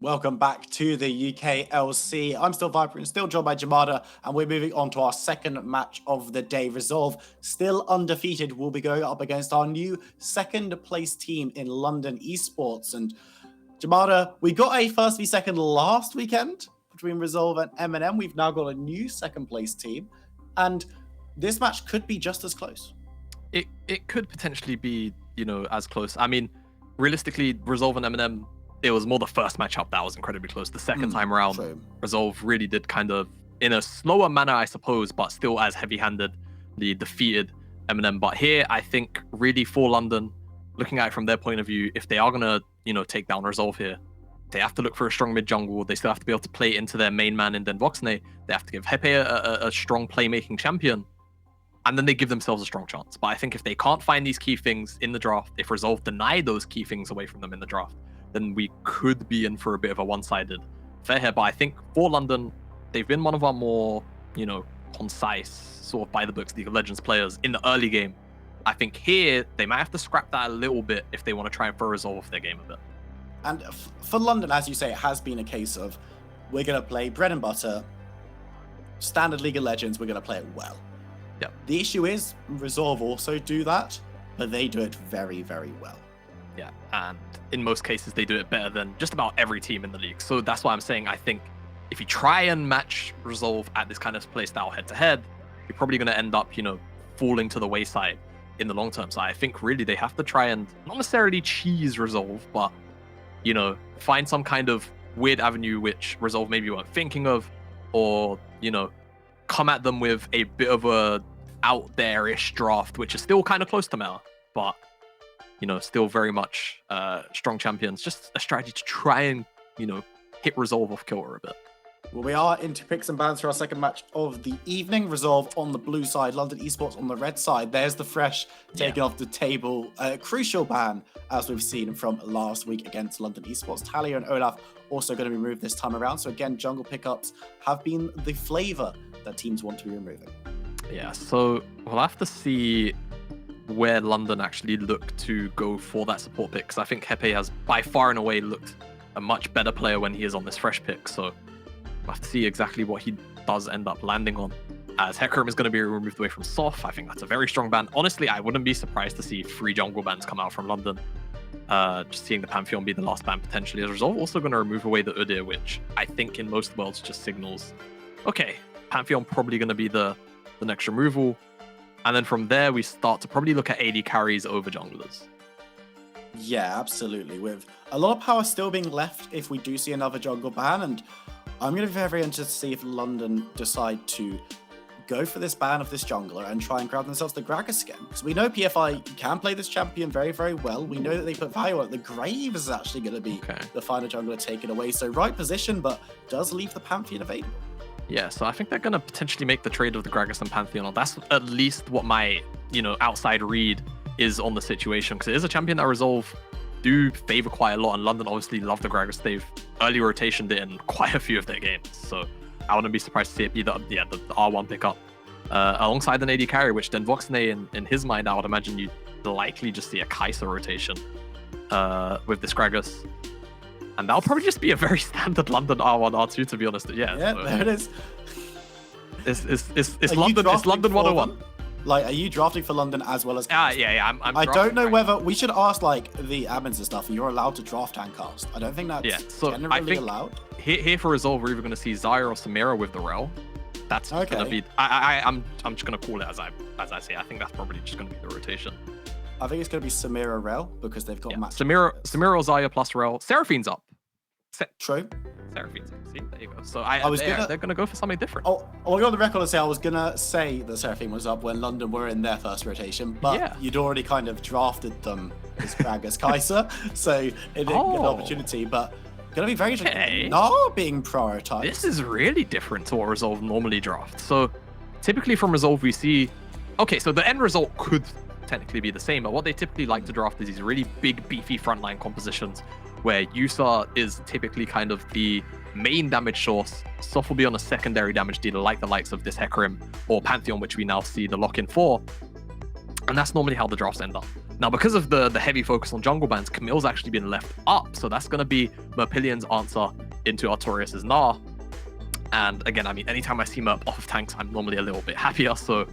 Welcome back to the UKLC. I'm still Vibrant, still joined by Jamada, and we're moving on to our second match of the day. Resolve, still undefeated, will be going up against our new second place team in London Esports. And Jamada, we got a first v second last weekend between Resolve and M&M. We've now got a new second place team, and this match could be just as close. It could potentially be, as close. I mean, realistically, Resolve and M&M, it was more the first matchup that was incredibly close. The second time around, true. Resolve really did kind of, in a slower manner, I suppose, but still as heavy-handedly defeated M&M. But here, I think really for London, looking at it from their point of view, if they are going to, take down Resolve here, they have to look for a strong mid-jungle. They still have to be able to play into their main man in Denvoxne. They have to give Hepe a strong playmaking champion. And then they give themselves a strong chance. But I think if they can't find these key things in the draft, if Resolve deny those key things away from them in the draft, then we could be in for a bit of a one-sided affair here. But I think for London, they've been one of our more, concise, sort of by-the-books League of Legends players in the early game. I think here, they might have to scrap that a little bit if they want to try and throw Resolve off their game a bit. And for London, as you say, it has been a case of, we're going to play bread and butter, standard League of Legends, we're going to play it well. Yeah. The issue is, Resolve also do that, but they do it very, very well. Yeah, and in most cases, they do it better than just about every team in the league. So that's why I'm saying I think if you try and match Resolve at this kind of play style head-to-head, you're probably going to end up, falling to the wayside in the long term. So I think really they have to try and not necessarily cheese Resolve, but, find some kind of weird avenue which Resolve maybe weren't thinking of, or, come at them with a bit of a out there-ish draft, which is still kind of close to meta, but still very much strong champions. Just a strategy to try and, hit Resolve off kilter a bit. Well, we are into picks and bans for our second match of the evening. Resolve on the blue side, London Esports on the red side. There's the Fresh taking off the table. Crucial ban, as we've seen from last week against London Esports. Talia and Olaf also going to be removed this time around. So again, jungle pickups have been the flavor that teams want to be removing. Yeah, so we'll have to see where London actually look to go for that support pick, because I think Hepe has by far and away looked a much better player when he is on this Fresh pick. So we'll have to see exactly what he does end up landing on. As Hecarim is going to be removed away from Soft, I think that's a very strong ban. Honestly, I wouldn't be surprised to see 3 jungle bans come out from London. Just seeing the Pantheon be the last ban potentially. As a result, also going to remove away the Udyr, which I think in most worlds just signals, okay, Pantheon probably going to be the next removal. And then from there, we start to probably look at AD carries over junglers. Yeah, absolutely. With a lot of power still being left if we do see another jungle ban. And I'm going to be very interested to see if London decide to go for this ban of this jungler and try and grab themselves the Gragas again. Because we know PFI can play this champion very, very well. We know that they put value on it. The Graves is actually going to be the final jungler taken away. So right position, but does leave the Pantheon available. Yeah, so I think they're going to potentially make the trade of the Gragas and Pantheon. That's at least what my, outside read is on the situation. Because it is a champion that Resolve do favor quite a lot. And London obviously love the Gragas. They've early rotationed it in quite a few of their games. So I wouldn't be surprised to see it be the R1 pickup. Alongside an AD carry, which then Voxney, in his mind, I would imagine you'd likely just see a Kai'Sa rotation with this Gragas. And that'll probably just be a very standard London R1, R2, to be honest. Yeah, so there it is. It's London 101. Like, are you drafting for London as well as cast? Yeah. I don't know whether we should ask, like, the admins and stuff. You're allowed to draft and cast. I don't think that's generally allowed. Here for Resolve, we're either going to see Zyra or Samira with the Rel. That's going to be... I'm just going to call it as I say. I think that's probably just going to be the rotation. I think it's going to be Samira Rel because they've got match. Samira or Zyra plus Rel. Seraphine's up. True. Seraphine's up. See, there you go. So they're going to go for something different. I'll go on the record and say I was going to say that Seraphine was up when London were in their first rotation, but you'd already kind of drafted them as Gragas Kai'Sa, so it didn't get an opportunity, but going to be very interesting. Not being prioritized. This is really different to what Resolve normally draft. So typically from Resolve we see, so the end result could technically be the same, but what they typically like to draft is these really big, beefy frontline compositions where Yusa is typically kind of the main damage source. Soft will be on a secondary damage dealer like the likes of this Hecarim or Pantheon, which we now see the lock-in for. And that's normally how the drafts end up. Now, because of the heavy focus on jungle bans, Camille's actually been left up, so that's going to be Merpillion's answer into Artorias' Gnar. And again, I mean, anytime I see Merp off of tanks, I'm normally a little bit happier, so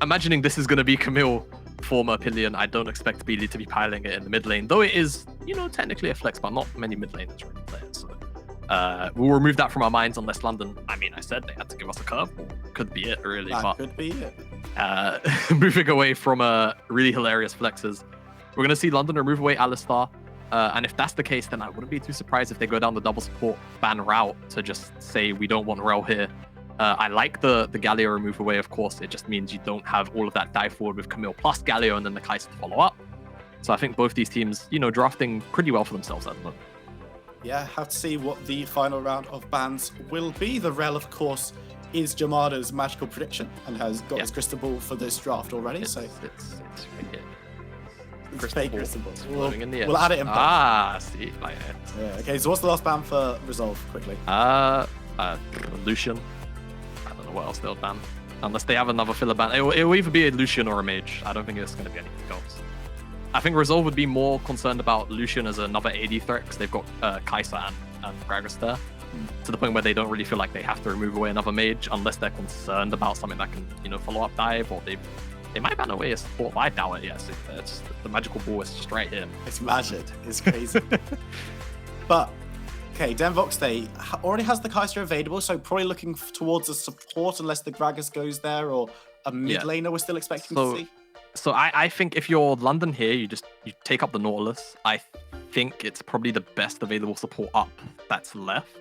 imagining this is going to be Camille for Merpillion, I don't expect Beely to be piling it in the mid lane, though it is, you know, technically a flex, but not many mid laners really play it, so we'll remove that from our minds unless London, I mean, I said they had to give us a curveball. Could be it, really. That but could be it. moving away from really hilarious flexes, we're going to see London remove away Alistar. And if that's the case, then I wouldn't be too surprised if they go down the double support ban route to just say we don't want Rel here. I like the Galio remove away, of course. It just means you don't have all of that dive forward with Camille plus Galio and then the Kai'Sa to follow up. So I think both these teams, you know, drafting pretty well for themselves at the moment. Yeah, have to see what the final round of bans will be. The Rel, of course, is Jamada's magical prediction and has got his crystal ball for this draft already. It's right here. It's fake crystal ball. We'll add it in. See, like it. Yeah. Okay. So what's the last ban for Resolve? Quickly. Lucian. I don't know what else they'll ban, unless they have another filler ban. It'll either be a Lucian or a Mage. I don't think it's going to be anything else. I think Resolve would be more concerned about Lucian as another AD threat because they've got Kai'Sa and Gragas there, to the point where they don't really feel like they have to remove away another Mage unless they're concerned about something that can, you know, follow up dive, or they might ban away a support. But I doubt it. Yes, it's the magical ball is just right here. It's magic. It's crazy. But okay, Denvox they already has the Kai'Sa available, so probably looking towards a support unless the Gragas goes there, or a mid laner we're still expecting to see. So I think if you're London here, you take up the Nautilus. I think it's probably the best available support up that's left.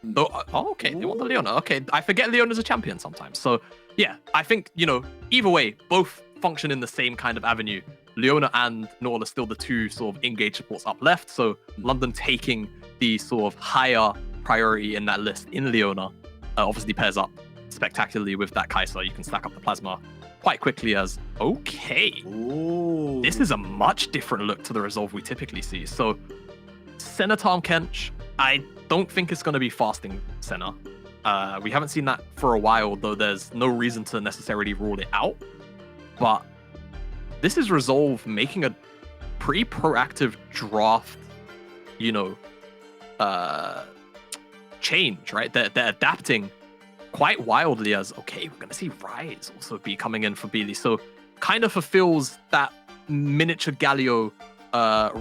Okay, they want the Leona. Okay, I forget Leona's a champion sometimes. So yeah, I think, you know, either way, both function in the same kind of avenue. Leona and Nautilus still the two sort of engaged supports up left. So London taking the sort of higher priority in that list in Leona obviously pairs up spectacularly with that Kai'Sa. You can stack up the plasma quite quickly as, okay, this is a much different look to the Resolve we typically see. So Senna Tahm Kench, I don't think it's going to be fasting Senna. We haven't seen that for a while, though there's no reason to necessarily rule it out. But this is Resolve making a pretty proactive draft, you know, change, right? They're adapting quite wildly as, okay, we're going to see Rise also be coming in for Beely. So kind of fulfills that miniature Galio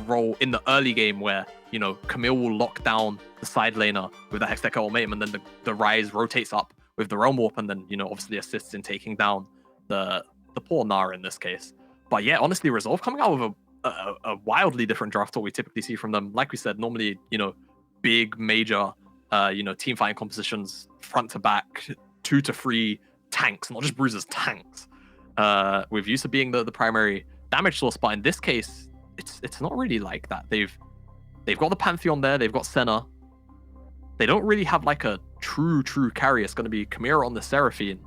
role in the early game where, you know, Camille will lock down the side laner with the Hextech ultimatum, and then the Rise rotates up with the Realm Warp, and then, you know, obviously assists in taking down the poor Gnar in this case. But yeah, honestly, Resolve coming out with a wildly different draft to what we typically see from them. Like we said, normally, you know, big, major, you know, team fighting compositions, front to back, 2 to 3 tanks, not just bruisers, tanks. With Yusa being the primary damage source, but in this case, it's not really like that. They've got the Pantheon there, they've got Senna. They don't really have like a true carry. It's going to be Chimera on the Seraphine.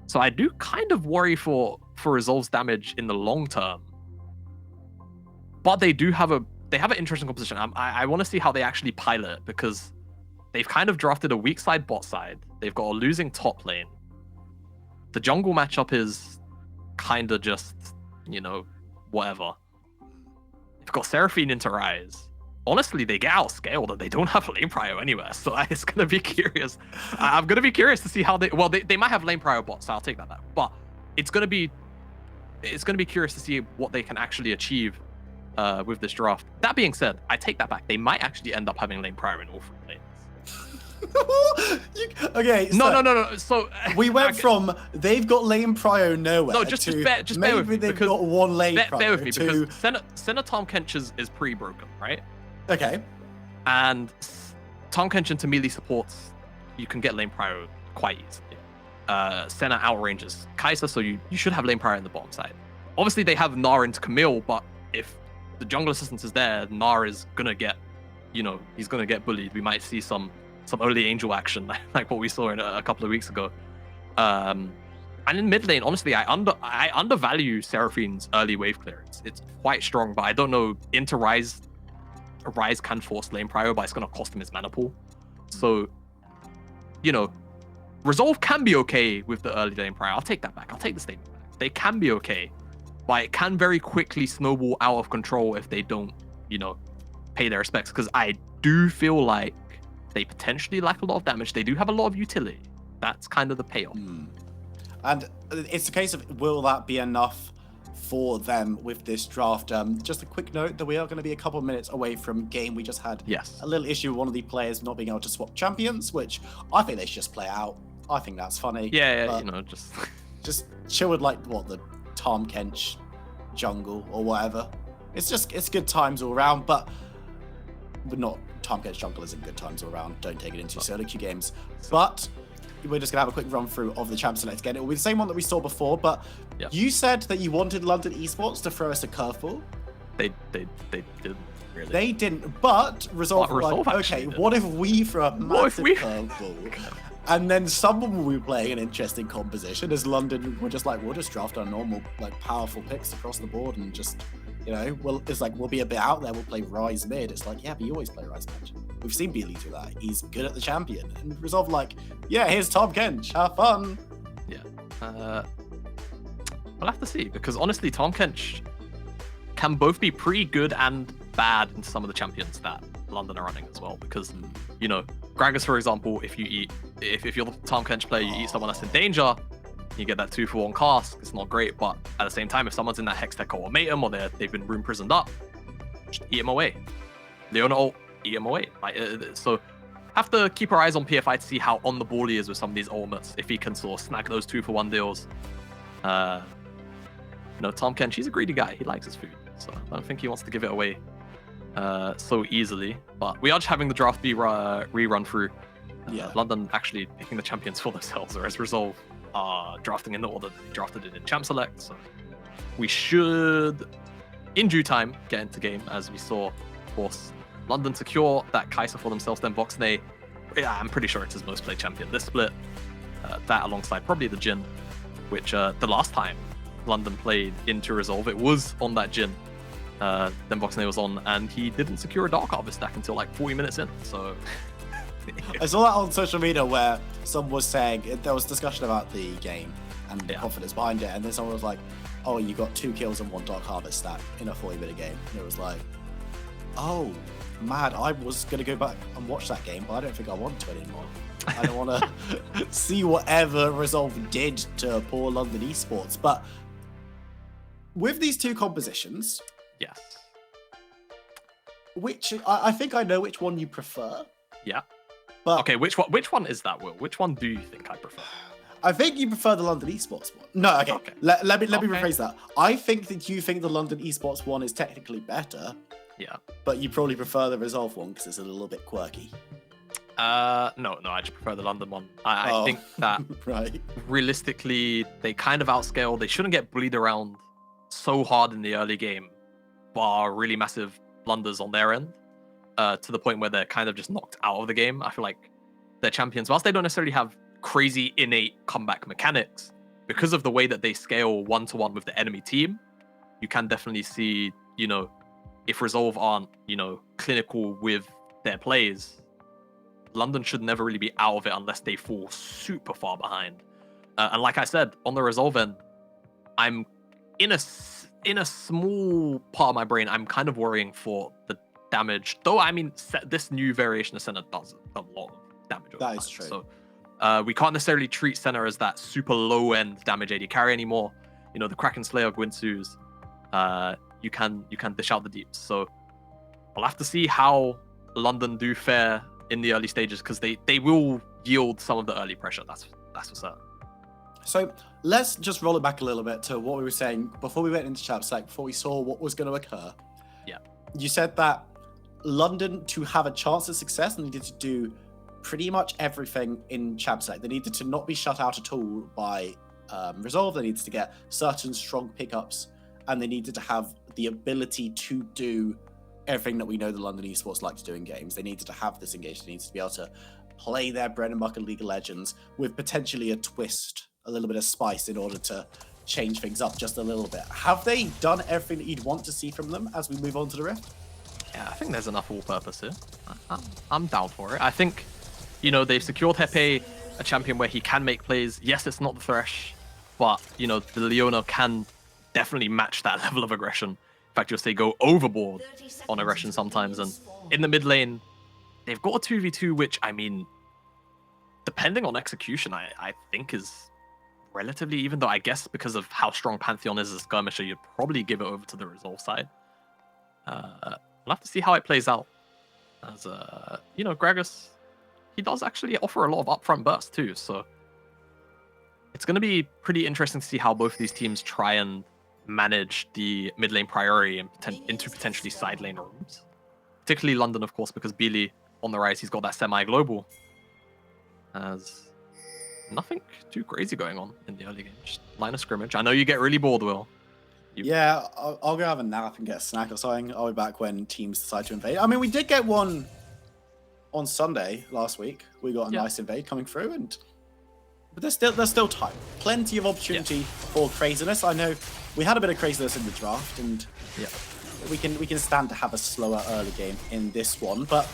So I do kind of worry for Resolve's damage in the long term. But they have an interesting composition. I want to see how they actually pilot it, because they've kind of drafted a weak side bot side. They've got a losing top lane. The jungle matchup is kind of just, you know, whatever. They've got Seraphine into Rise. Honestly, they get outscaled and they don't have lane prio anywhere. So it's going to be curious. I'm going to be curious to see how they might have lane prio bots, so I'll take that back. But it's going to be curious to see what they can actually achieve with this draft. That being said, I take that back. They might actually end up having lane prio in all 3 lanes. Okay. No. So we went from they've got lane prio nowhere. No, just bear with maybe me, they've got one lane prio. Bear with me, because Senna Tahm Kench is pretty broken, right? Okay. And Tahm Kench into melee supports, you can get lane prio quite easily. Senna outranges Kai'Sa, so you should have lane prio in the bottom side. Obviously, they have Gnar into Camille, but if the jungle assistance is there, Gnar is gonna get, you know, he's gonna get bullied. We might see some early angel action like what we saw in a couple of weeks ago. And in mid lane, honestly, I undervalue Seraphine's early wave clearance. It's quite strong, but I don't know, into Rise can force lane prio, but it's gonna cost him his mana pool. So, you know, Resolve can be okay with the early lane prio. I'll take that back. I'll take the statement back. They can be okay. but it can very quickly snowball out of control if they don't, pay their respects. Because I do feel like they potentially lack a lot of damage. They do have a lot of utility. That's kind of the payoff. And it's a case of, will that be enough for them with this draft? Just a quick note that we are going to be a couple of minutes away from game. We just had a little issue with one of the players not being able to swap champions, which I think they should just play out. I think that's funny. Yeah, just chill with the Tom Kench jungle or whatever. It's good times all around, but not Tom Kench jungle isn't good times all around. Don't take it into solo queue games. But we're just gonna have a quick run through of the champ select again. It will be the same one that we saw before, but you said that you wanted London Esports to throw us a curveball. They didn't really. They didn't, but Resolve okay, what if we throw a massive curveball? And then someone will be playing an interesting composition as London we're just we'll just draft our normal powerful picks across the board and just we'll be a bit out there, we'll play Rise mid. It's but you always play Rise mid. We've seen Beely do that. He's good at the champion. And Resolve here's Tom Kench, have fun. Yeah. We'll have to see, because honestly Tom Kench can both be pretty good and bad in some of the champions that London are running as well, because Gragas, for example, if you're the Tom Kench player, you eat someone that's in danger, you get that 2-for-1 cast. It's not great, but at the same time, if someone's in that Hex Tech ultimatum or they've been room prisoned up, just eat them away. Leona ult, eat them away. So have to keep our eyes on PFI to see how on the ball he is with some of these ultimates, if he can sort of snag those 2-for-1 deals. Tom Kench, he's a greedy guy. He likes his food, so I don't think he wants to give it away so easily. But we are just having the draft be rerun through. London actually picking the champions for themselves, whereas Resolve are drafting in the order they drafted it in Champ Select. So we should, in due time, get into game, as we saw, of course, London secure that Kai'Sa for themselves, then Voxnay. Yeah, I'm pretty sure it's his most played champion this split. That alongside probably the Jhin, which the last time London played into Resolve, it was on that Jhin. Then Voxnay was on, and he didn't secure a Dark Harvest stack until 40 minutes in. So I saw that on social media where someone was saying there was discussion about the game and the confidence behind it, and then someone was like, "Oh, you got 2 kills and 1 Dark Harvest stack in a 40-minute game," and it was like, "Oh, mad! I was gonna go back and watch that game, but I don't think I want to anymore. I don't want to see whatever Resolve did to poor London Esports." But with these 2 compositions, yes, which I think I know which one you prefer. Yeah. But okay, which one is that, Will? Which one do you think I prefer? I think you prefer the London Esports one. No, okay. Let me rephrase that. I think that you think the London Esports one is technically better. Yeah. But you probably prefer the Resolve one because it's a little bit quirky. No, I just prefer the London one. I think that realistically, they kind of outscale. They shouldn't get bullied around so hard in the early game, bar really massive blunders on their end. To the point where they're kind of just knocked out of the game. I feel like their champions, whilst they don't necessarily have crazy innate comeback mechanics, because of the way that they scale 1-to-1 with the enemy team, you can definitely see, if Resolve aren't, clinical with their plays, London should never really be out of it unless they fall super far behind. And like I said, on the Resolve end, I'm in a small part of my brain, I'm kind of worrying for the damage, though. I mean, this new variation of Senna does a lot of damage. That is true. So we can't necessarily treat Senna as that super low end damage AD carry anymore. The Kraken Slayer Gwinsu's, you can dish out the deeps. So I'll have to see how London do fare in the early stages, because they will yield some of the early pressure. That's for certain. So let's just roll it back a little bit to what we were saying before we went into Champ Select, before we saw what was going to occur. Yeah. You said that London, to have a chance of success, needed to do pretty much everything in Champ Select. They needed to not be shut out at all by Resolve. They needed to get certain strong pickups, and they needed to have the ability to do everything that we know the London Esports like to do in games. They needed to have this engagement. They needed to be able to play their bread and butter League of Legends with potentially a twist, a little bit of spice in order to change things up just a little bit. Have they done everything that you'd want to see from them as we move on to the Rift? Yeah, I think there's enough all-purpose here. I'm down for it. I think, they've secured Hepe, a champion where he can make plays. Yes, it's not the Thresh, but, the Leona can definitely match that level of aggression. In fact, you'll say go overboard on aggression sometimes. And in the mid lane, they've got a 2v2, which, I mean, depending on execution, I think is relatively even, though I guess because of how strong Pantheon is as a skirmisher, you'd probably give it over to the Resolve side. We'll have to see how it plays out. As, you know, Gragas, he does actually offer a lot of upfront burst too, so it's going to be pretty interesting to see how both of these teams try and manage the mid lane priority and into potentially side lane rooms. Particularly London, of course, because Billy on the rise, he's got that semi-global. As nothing too crazy going on in the early game, just line of scrimmage. I know you get really bored, Will. Yeah, I'll go have a nap and get a snack or something. I'll be back when teams decide to invade. I mean, we did get one on Sunday last week. We got a nice invade coming through, but there's still time. Plenty of opportunity for craziness. I know we had a bit of craziness in the draft, and we can stand to have a slower early game in this one. But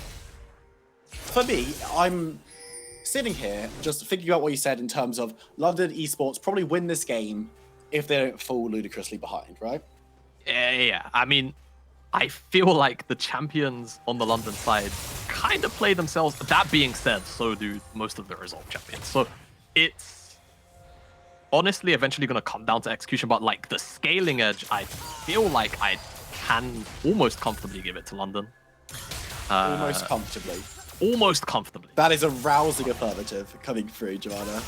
for me, I'm sitting here just thinking about what you said in terms of London Esports probably win this game if they don't fall ludicrously behind, right? Yeah. I mean, I feel like the champions on the London side kind of play themselves. That being said, so do most of the Resolve champions. So it's honestly eventually going to come down to execution, but like the scaling edge, I feel like I can almost comfortably give it to London. Almost comfortably. Almost comfortably. That is a rousing affirmative coming through, Joanna.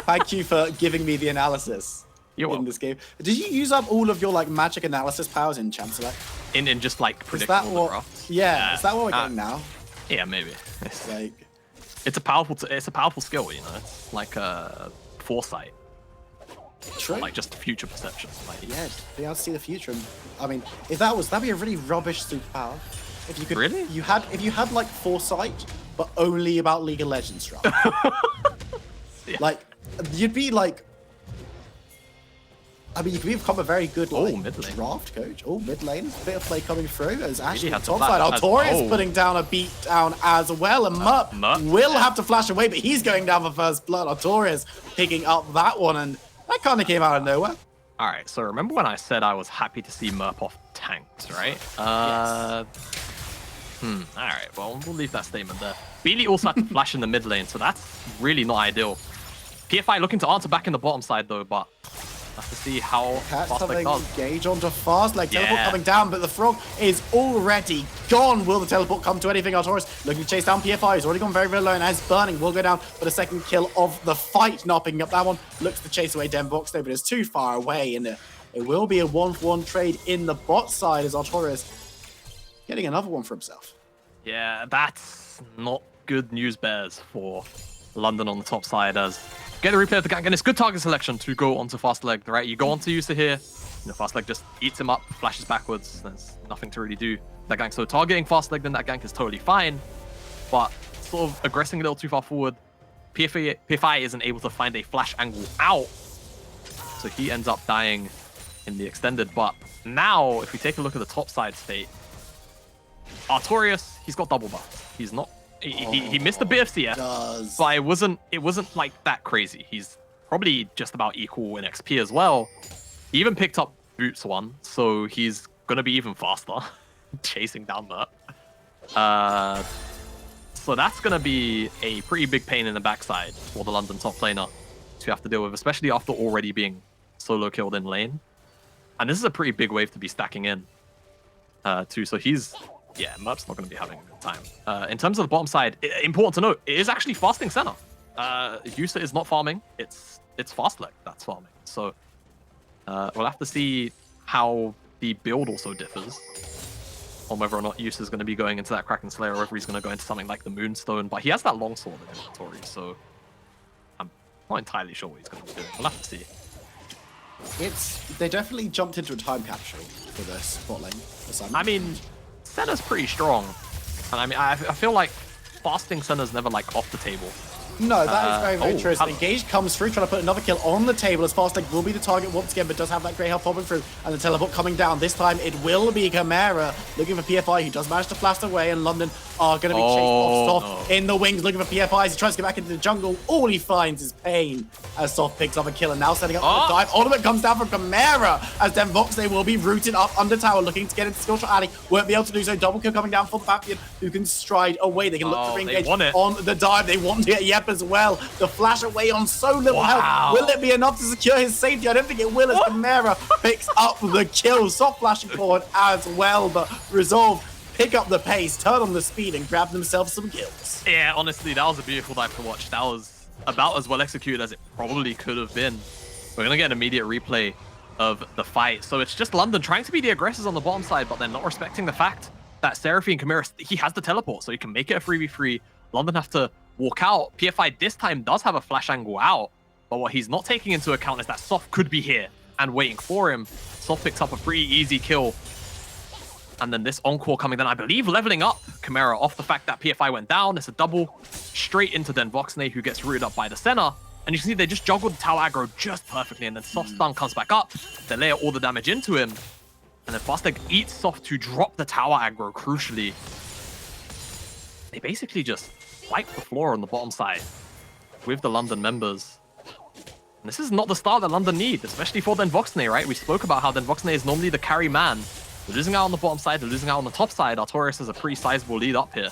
Thank you for giving me the analysis in this game. Did you use up all of your like magic analysis powers in Champ Select? In just like predicting all the drafts? Yeah, is that what we're getting now? Yeah, maybe. It's a powerful skill, you know. It's like a foresight. True. Or like just future perception. Like, yeah, being able to see the future. And, I mean, that'd be a really rubbish superpower. If you could, really? If you had like foresight, but only about League of Legends draft. Like, you'd be like. I mean, you could become a very good draft coach. Oh, mid lane, bit of play coming through. As Ashley top side, Artorias putting down a beat down as well, and Mutt will have to flash away, but he's going down for first blood. Artorias picking up that one, and that kind of came out of nowhere. All right, so remember when I said I was happy to see Merp off tanked, right? Yes. All right, well, we'll leave that statement there. Beely also had to flash in the mid lane, so that's really not ideal. PFI looking to answer back in the bottom side, though, but have to see how Fastleg does. Engage onto Fastleg. Teleport coming down, but the frog is already gone. Will the teleport come to anything? Artorias looking to chase down PFI. He's already gone very, very low, and as Burning will go down for the second kill of the fight. Not picking up that one. Looks to chase away Denbox, though, but it's too far away, and it will be a 1-for-1 trade in the bot side as Artorias getting another one for himself. Yeah, that's not good news bears for London on the top side, as get a replay of the gank, and it's good target selection to go onto Fastleg, right? You go onto Yusa here, you know, Fastleg just eats him up, flashes backwards, there's nothing to really do. That gank, so targeting Fastleg, then that gank is totally fine, but sort of aggressing a little too far forward. PFI isn't able to find a flash angle out, so he ends up dying in the extended. But now, if we take a look at the top side state, Artorias, he's got double buff. He's not. He missed a bit of CF, but it wasn't like that crazy. He's probably just about equal in XP as well. He even picked up Boots 1, so he's gonna be even faster chasing down that. So that's gonna be a pretty big pain in the backside for the London top laner to have to deal with, especially after already being solo killed in lane. And this is a pretty big wave to be stacking in too. So he's. Yeah, Merp's not going to be having a good time. In terms of the bottom side, important to note, it is actually fasting center. Yusa is not farming. It's Fastleg that's farming. So we'll have to see how the build also differs on whether or not Yusa is going to be going into that Kraken Slayer or whether he's going to go into something like the Moonstone. But he has that longsword in inventory, so I'm not entirely sure what he's going to be doing. We'll have to see. They definitely jumped into a time capsule for this bot lane assignment. I mean, Senna's pretty strong, and I mean, I feel like fasting Senna's never like off the table. No, that is very, very true. So Engage comes through, trying to put another kill on the table as Fastleg will be the target once again, but does have that great health popping through, and the teleport coming down. This time it will be Chimera looking for PFI, who does manage to flash away, and London are going to be chased off Soft no. in the wings, looking for PFIs. He tries to get back into the jungle. All he finds is pain as Soft picks up a kill, and now setting up for the dive. Ultimate comes down from Chimera as Denvoxne will be rooted up under tower, looking to get into Skill Shot Alley. Won't be able to do so. Double kill coming down for the Papillon, who can stride away. They can look to re-engage on the dive. They want to get Yep as well. The flash away on so little health. Will it be enough to secure his safety? I don't think it will, as Chimera picks up the kill. Soft flashing forward as well, but Resolve pick up the pace, turn on the speed, and grab themselves some kills. Yeah, honestly, that was a beautiful dive to watch. That was about as well executed as it probably could have been. We're going to get an immediate replay of the fight. So it's just London trying to be the aggressors on the bottom side, but then not respecting the fact that Seraphine Chimera, he has the teleport, so he can make it a 3v3. London have to walk out. PFI this time does have a flash angle out, but what he's not taking into account is that Soft could be here and waiting for him. Soft picks up a pretty easy kill. And then this encore coming down, I believe, leveling up Chimera off the fact that PFI went down. It's a double straight into Denvoxne, who gets rooted up by the center. And you can see they just juggled the tower aggro just perfectly. And then Soft stun comes back up. They layer all the damage into him. And then Fastleg eats Soft to drop the tower aggro, crucially. They basically just wipe the floor on the bottom side with the London members. And this is not the start that London need, especially for Denvoxne, right? We spoke about how Denvoxne is normally the carry man. They're losing out on the bottom side, they're losing out on the top side. Artorias has a pretty sizable lead up here.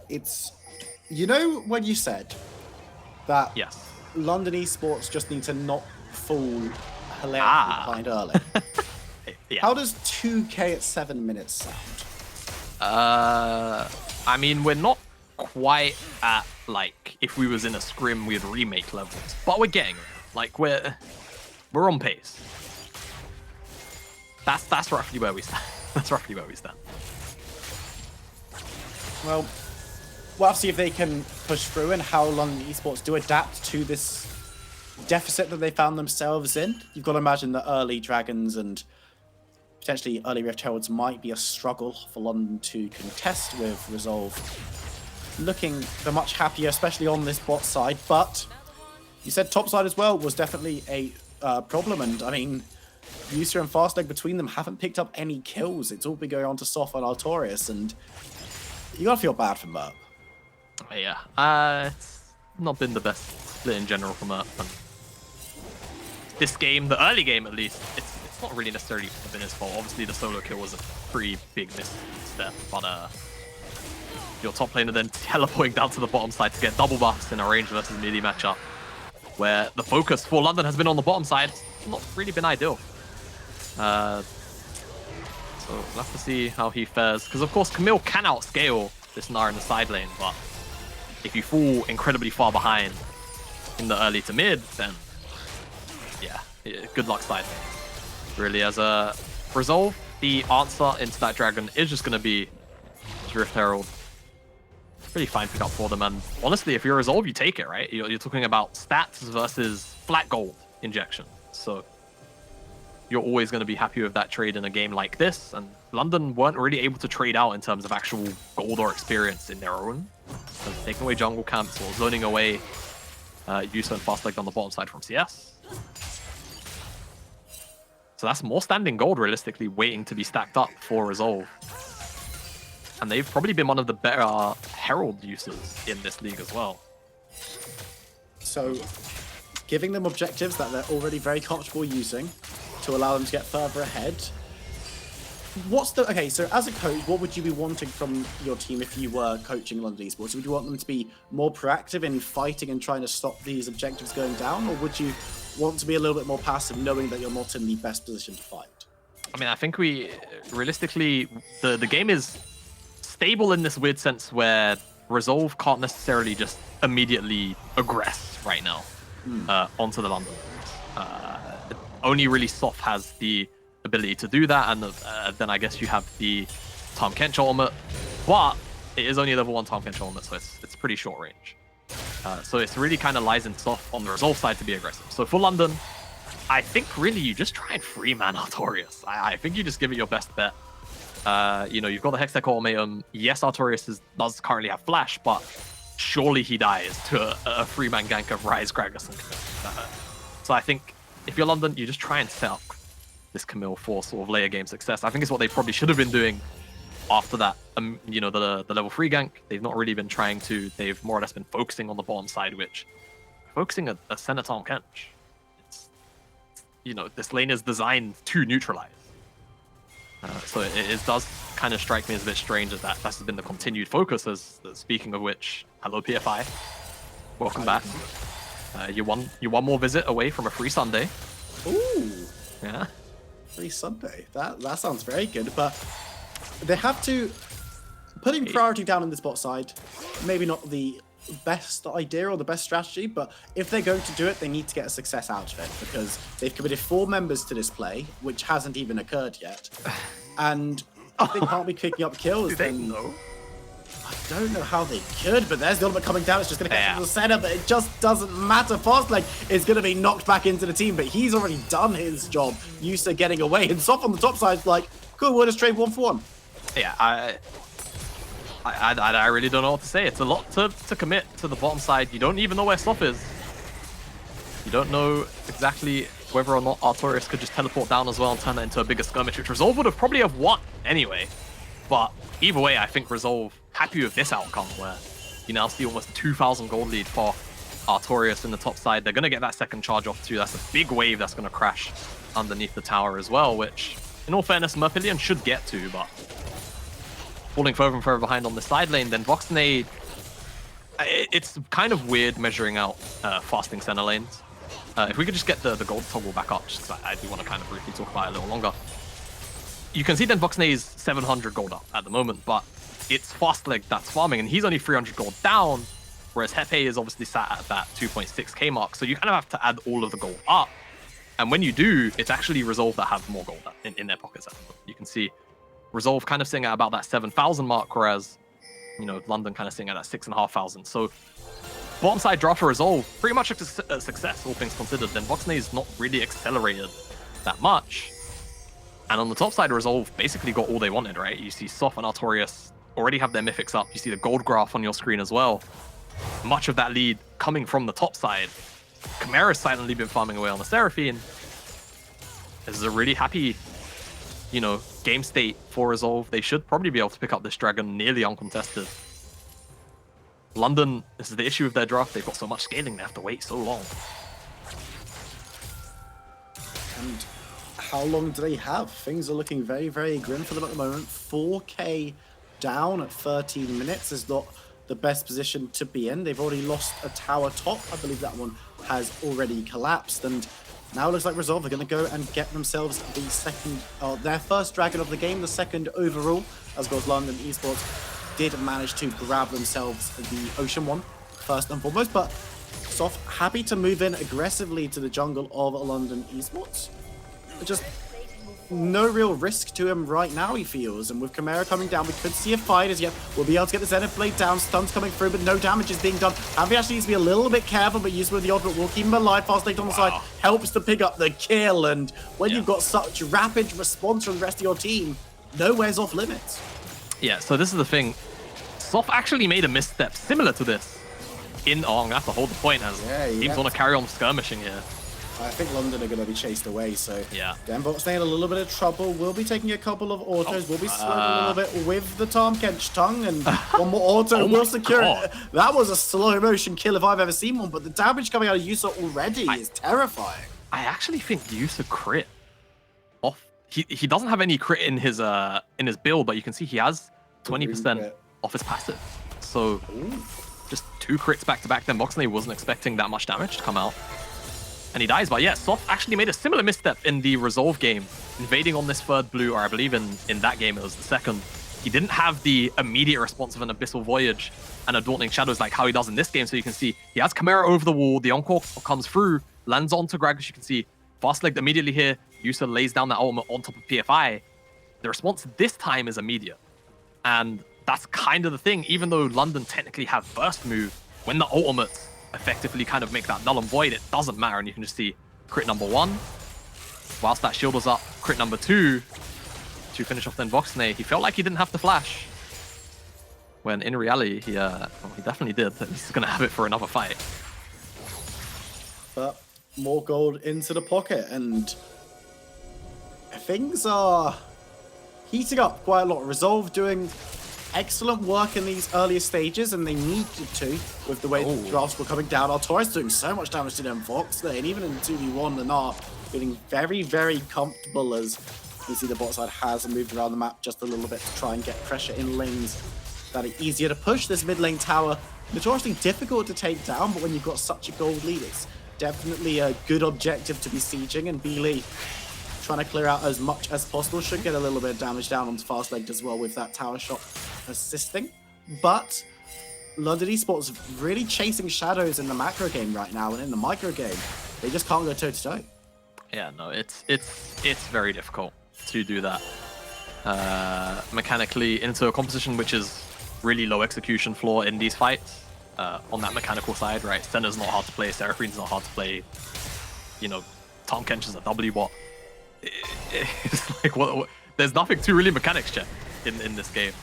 It's, you know, when you said that yes, London Esports just need to not fall hilariously behind early. Yeah. How does 2K at 7 minutes sound? I mean, we're not quite at, like, if we was in a scrim, we'd remake levels, but we're getting there. Like, we're on pace. That's roughly where we stand. That's roughly where we stand. Well, we'll have to see if they can push through and how London Esports do adapt to this deficit that they found themselves in. You've got to imagine that early Dragons and potentially early Rift Heralds might be a struggle for London to contest with Resolve. Looking they're much happier, especially on this bot side, but you said top side as well was definitely a problem, and I mean, User and Fastleg between them haven't picked up any kills. It's all been going on to Soft and Artorias, and you gotta feel bad for Merp. Yeah, it's not been the best split in general for Merp. And this game, the early game at least, it's not really necessarily been his fault. Obviously, the solo kill was a pretty big misstep, but your top laner then teleporting down to the bottom side to get double buffs in a range versus melee matchup, where the focus for London has been on the bottom side. It's not really been ideal. So we'll have to see how he fares. Because, of course, Camille can outscale this Gnar in the side lane, but if you fall incredibly far behind in the early to mid, then, yeah, good luck side lane. Really, as a Resolve, the answer into that dragon is just going to be Rift Herald. Pretty fine pickup for them, and honestly, if you're Resolve, you take it, right? You're talking about stats versus flat gold injection, so you're always going to be happy with that trade in a game like this, and London weren't really able to trade out in terms of actual gold or experience in their own. So taking away jungle camps or zoning away Yusa and Fastleg on the bottom side from CS. So that's more standing gold, realistically, waiting to be stacked up for Resolve. And they've probably been one of the better Herald users in this league as well. So, giving them objectives that they're already very comfortable using to allow them to get further ahead. Okay, so as a coach, what would you be wanting from your team if you were coaching London Esports? Would you want them to be more proactive in fighting and trying to stop these objectives going down? Or would you want to be a little bit more passive, knowing that you're not in the best position to fight? I mean, I think realistically, the game is stable in this weird sense where Resolve can't necessarily just immediately aggress right now onto the London. Only really Soft has the ability to do that, and then I guess you have the Tahm Kench ultimate, but it is only a level 1 Tahm Kench ultimate, so it's pretty short range. So it really kind of lies in Soft on the Resolve side to be aggressive. So for London, I think really you just try and free man Artorias. I think you just give it your best bet. You know, you've got the Hextech ultimatum. Yes, Artorias does currently have flash, but surely he dies to a free man gank of Ryze, Gragas, and Camille. So I think if you're London, you just try and set up this Camille for sort of later game success. I think it's what they probably should have been doing after that, you know, the level 3 gank. They've not really been trying to, they've more or less been focusing on the bottom side, which, focusing a center Tahm Kench, it's, you know, this lane is designed to neutralize. So it does kind of strike me as a bit strange that that has been the continued focus, speaking of which, hello PFI, welcome back. You're one more visit away from a free Sunday. Ooh. Yeah. Free Sunday. That sounds very good, but they have to putting priority down in this bot side. Maybe not the best idea or the best strategy, but if they're going to do it, they need to get a success out of it because they've committed 4 members to this play, which hasn't even occurred yet. And if they can't be picking up kills, then I don't know how they could, but there's the ultimate coming down. It's just going to get to the center, but it just doesn't matter. Fastlane is going to be knocked back into the team, but he's already done his job. Yusa getting away, and Soft on the top side is like, cool, we'll just trade 1 for 1. Yeah, I really don't know what to say. It's a lot to commit to the bottom side. You don't even know where Soft is. You don't know exactly whether or not Artorias could just teleport down as well and turn that into a bigger skirmish, which Resolve would have probably have won anyway. But either way, I think Resolve happy with this outcome where you now see almost a 2,000 gold lead for Artorias in the top side. They're going to get that second charge off too. That's a big wave that's going to crash underneath the tower as well, which in all fairness, Merpillion should get to, but falling further and further behind on the side lane, then Voxnade, it's kind of weird measuring out fasting center lanes. If we could just get the gold toggle back up, just because I do want to kind of briefly talk about it a little longer. You can see then Voxnade is 700 gold up at the moment, but it's Fastleg that's farming, and he's only 300 gold down, whereas Hepe is obviously sat at that 2.6k mark, so you kind of have to add all of the gold up. And when you do, it's actually Resolve that have more gold in their pockets. You can see Resolve kind of sitting at about that 7,000 mark, whereas, you know, London kind of sitting at that 6,500. So bottom side draft for Resolve, pretty much a success, all things considered. Then Voxnade's not really accelerated that much. And on the top side, Resolve basically got all they wanted, right? You see Soft and Artorias already have their mythics up. You see the gold graph on your screen as well. Much of that lead coming from the top side. Chimera's silently been farming away on the Seraphine. This is a really happy, you know, game state for Resolve. They should probably be able to pick up this dragon nearly uncontested. London, this is the issue with their draft. They've got so much scaling, they have to wait so long. And how long do they have? Things are looking very, very grim for them at the moment. 4k down at 13 minutes is not the best position to be in. They've already lost a tower top. I believe that one has already collapsed. And now it looks like Resolve are going to go and get themselves the second, their first dragon of the game, the second overall, as well as London Esports did manage to grab themselves the Ocean one, first and foremost. But Soft happy to move in aggressively to the jungle of London Esports. Just no real risk to him right now, he feels. And with Chimera coming down, we could see a fight as yet. We'll be able to get the Zenith Blade down. Stuns coming through, but no damage is being done. Avi actually needs to be a little bit careful, but used with the ultimate will keep him alive. Fastlane on the side helps to pick up the kill. And when you've got such rapid response from the rest of your team, nowhere's off limits. Yeah, so this is the thing. Soft actually made a misstep similar to this in Ong. That's the whole point, as teams want to carry on skirmishing here. I think London are going to be chased away, so yeah. Denbot's staying in a little bit of trouble. We'll be taking a couple of autos. We'll be slowing a little bit with the Tahm Kench tongue, and one more auto will secure it. That was a slow motion kill if I've ever seen one, but the damage coming out of Yusa already is terrifying. I actually think Yusa crit off. He doesn't have any crit in his build, but you can see he has 20% off his passive. So just 2 crits back to back. Then Voxnade wasn't expecting that much damage to come out. And he dies, but yeah, Soft actually made a similar misstep in the Resolve game, invading on this third blue, or I believe in that game it was the second. He didn't have the immediate response of an Abyssal Voyage and a Daunting Shadows like how he does in this game, so you can see he has Chimera over the wall, the Encore comes through, lands onto Gragas, you can see fast-legged immediately here, Yusa lays down that ultimate on top of PFI. The response this time is immediate, and that's kind of the thing, even though London technically have burst move, when the ultimates effectively kind of make that null and void, it doesn't matter, and you can just see crit number 1 whilst that shield was up, crit number 2 to finish off then Voxnade. He felt like he didn't have to flash, when in reality he definitely did. He's gonna have it for another fight. But more gold into the pocket, and things are heating up quite a lot. Resolve doing excellent work in these earlier stages, and they needed to with the way the drafts were coming down. Artorias doing so much damage to them Fox there, and even in 2v1, Lenar feeling very, very comfortable as you see the bot side has moved around the map just a little bit to try and get pressure in lanes that are easier to push. This mid lane tower, notoriously difficult to take down, but when you've got such a gold lead, it's definitely a good objective to be sieging, and Beely trying to clear out as much as possible. Should get a little bit of damage down onto fast legged as well with that tower shot assisting. But London Esports really chasing shadows in the macro game right now, and in the micro game, they just can't go toe to toe. Yeah, no, it's very difficult to do that mechanically into a composition which is really low execution floor in these fights. On that mechanical side, right? Senna's not hard to play, Seraphine's not hard to play. You know, Tom Kench is a W bot. It's like what? There's nothing to really mechanics check in this game,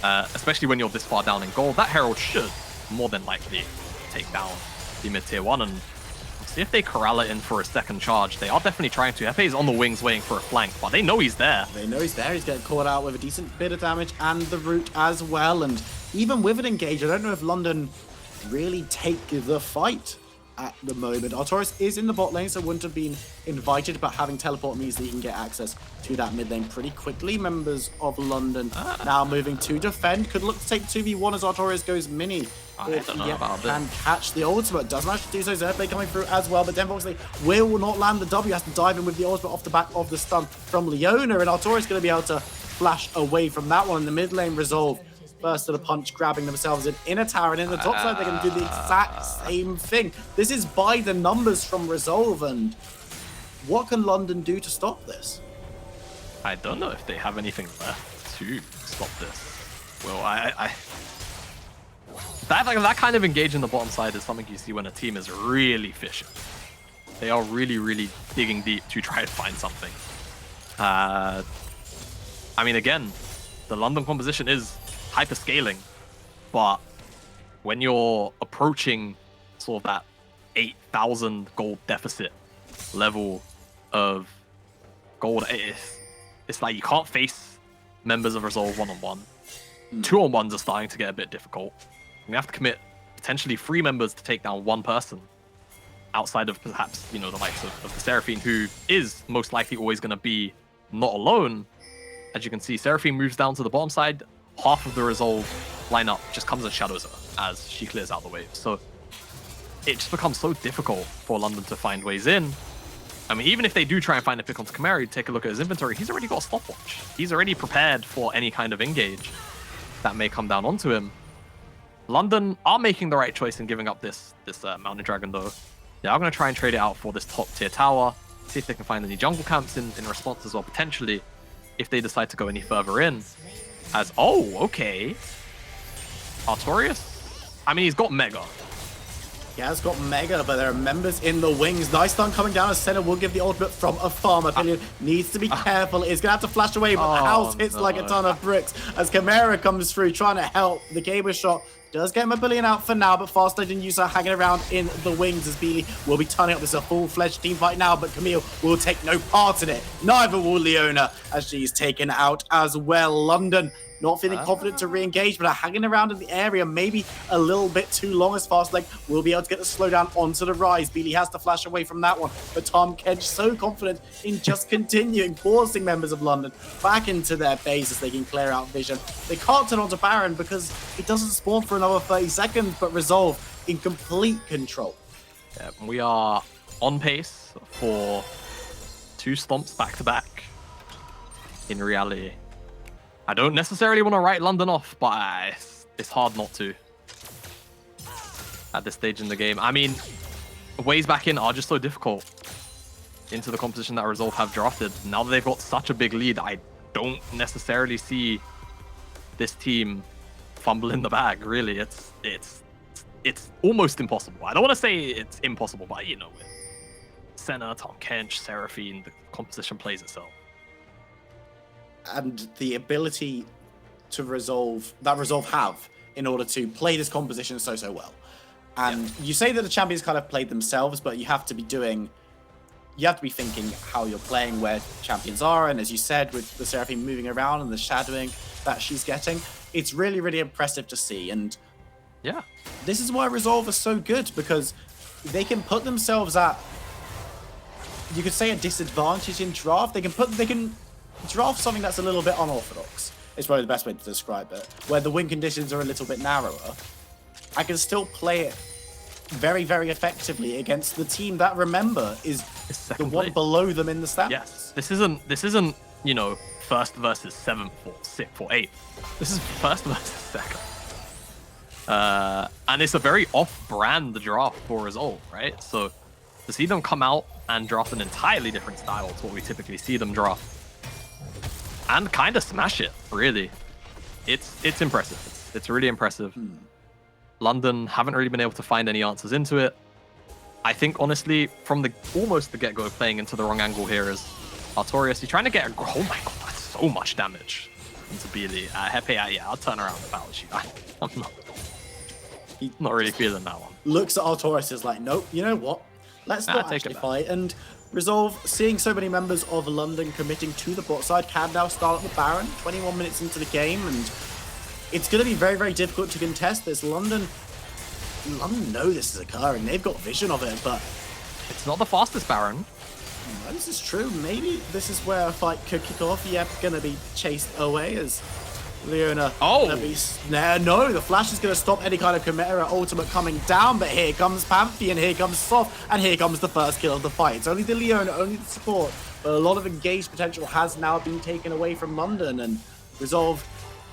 especially when you're this far down in gold. That Herald should more than likely take down the mid tier 1, and see if they corral it in for a second charge. They are definitely trying to. Hefe is on the wings waiting for a flank, but they know he's there. They know he's there. He's getting caught out with a decent bit of damage and the root as well. And even with an engage, I don't know if London really take the fight at the moment. Artorias is in the bot lane, so wouldn't have been invited, but having teleport means that he can get access to that mid lane pretty quickly. Members of London now moving to defend. Could look to take 2v1 as Artorias goes mini. I don't know about this. Can catch the ultimate. Doesn't actually do so. Zerplay coming through as well, but Denboxley will not land the W. Has to dive in with the ultimate off the back of the stun from Leona, and Artorias going to be able to flash away from that one. In the mid lane, Resolve first to the punch, grabbing themselves an inner tower, and in the top side, they're going to do the exact same thing. This is by the numbers from Resolve, and what can London do to stop this? I don't know if they have anything left to stop this. Well, that kind of engage in the bottom side is something you see when a team is really fishing. They are really, really digging deep to try to find something. I mean, again, the London composition is hyper scaling, but when you're approaching sort of that 8,000 gold deficit level of gold, it's like you can't face members of Resolve one-on-one. 2-on-1s are starting to get a bit difficult. We have to commit potentially 3 members to take down 1 person outside of perhaps, you know, the likes of the Seraphine, who is most likely always going to be not alone. As you can see, Seraphine moves down to the bottom side. Half of the Resolve lineup just comes and shadows her as she clears out the wave. So it just becomes so difficult for London to find ways in. I mean, even if they do try and find a pick onto Kamari, take a look at his inventory, he's already got a stopwatch. He's already prepared for any kind of engage that may come down onto him. London are making the right choice in giving up this Mountain Dragon, though. They are going to try and trade it out for this top tier tower, see if they can find any jungle camps in response as well, potentially, if they decide to go any further in. As, oh, okay. Artorias? I mean, he's got Mega. Yeah, it's got Mega, but there are members in the wings. Nice stun coming down as Senna will give the ultimate from afar. Mapillion needs to be careful. He's going to have to flash away, but the house hits like a ton of bricks as Chimera comes through trying to help. The cable shot does get Mapillion out for now, but Fast Legend user hanging around in the wings as Beely will be turning up. This is a full-fledged team fight now, but Camille will take no part in it. Neither will Leona as she's taken out as well. London not feeling confident to re-engage, but are hanging around in the area maybe a little bit too long as Fastleg will be able to get the slowdown onto the rise. Beely has to flash away from that one, but Tom Kedge so confident in just continuing, forcing members of London back into their base as they can clear out vision. They can't turn onto Baron because it doesn't spawn for another 30 seconds, but Resolve in complete control. Yeah, we are on pace for 2 stomps back-to-back in reality. I don't necessarily want to write London off, but it's hard not to at this stage in the game. I mean, ways back in are just so difficult into the composition that Resolve have drafted. Now that they've got such a big lead, I don't necessarily see this team fumbling the bag, really. It's almost impossible. I don't want to say it's impossible, but, you know, with Senna, Tom Kench, Seraphine, the composition plays itself. And the ability to Resolve have in order to play this composition so well. And you say that the champions kind of played themselves, but you have to be doing you have to be thinking how you're playing, where champions are, and as you said, with the Seraphine moving around and the shadowing that she's getting, it's really, really impressive to see. And yeah, this is why Resolve is so good, because they can put themselves at, you could say, a disadvantage in draft. They can draft something that's a little bit unorthodox. It's probably the best way to describe it, where the win conditions are a little bit narrower. I can still play it very, very effectively against the team that, remember, is the one below them in the standings. Yes, this isn't you know, first versus 7th or 6th or 8th. This is first versus 2nd. And it's a very off-brand draft for Resolve, right? So to see them come out and draft an entirely different style to what we typically see them draft, and kind of smash it, really, it's impressive. It's really impressive. London haven't really been able to find any answers into it. I think, honestly, from almost the get-go, playing into the wrong angle here is Artorias. He's trying to get oh my god, that's so much damage into Beely. Hepe, yeah, I'll turn around the battle sheet. I'm not really feeling that one. Looks at Artorias is like, nope, you know what? Let's not actually fight. And Resolve, seeing so many members of London committing to the bot side, can now start at the Baron, 21 minutes into the game, and it's going to be very, very difficult to contest this. London know this is occurring. They've got vision of it, but it's not the fastest Baron. No, this is true. Maybe this is where a fight could kick off. Yep, going to be chased away as Leona. No, the flash is going to stop any kind of Chimera ultimate coming down, but here comes Pantheon, here comes Soft, and here comes the first kill of the fight. It's only the Leona, only the support, but a lot of engaged potential has now been taken away from London, and Resolve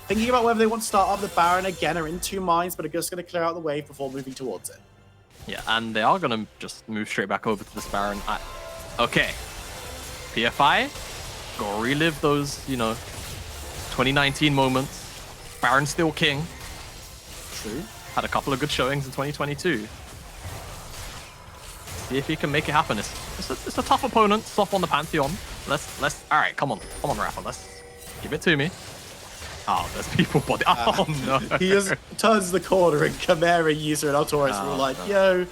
thinking about whether they want to start up the Baron again, are in 2 minds, but are just going to clear out the wave before moving towards it. Yeah, and they are going to just move straight back over to this Baron. Okay, PFI, go relive those, 2019 moments. Baron still king. True. Had a couple of good showings in 2022. See if he can make it happen. It's a tough opponent. Soft on the Pantheon. Let's. All right, come on, Rafa. Let's give it to me. Oh, there's people body. Oh no. He just turns the corner and Chimera user and Artorias were like, yo,